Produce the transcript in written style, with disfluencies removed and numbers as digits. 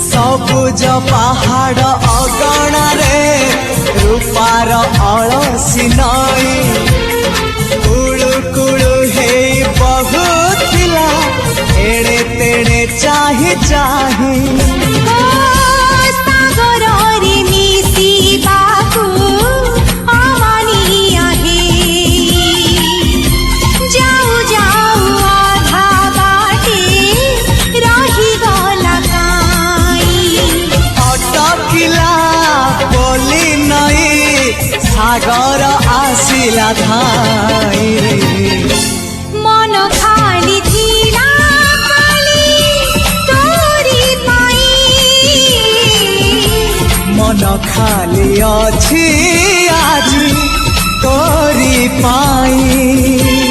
सबुज पहाड़ अगणारे रूपार अलसी नई कुळु कुळु हे बहुथिला एड़े तेड़े चाही चाही सागर आसिला धाई मन खाली थिला खाली तोरी पाई मन खाली अछि आज तोरी पाई।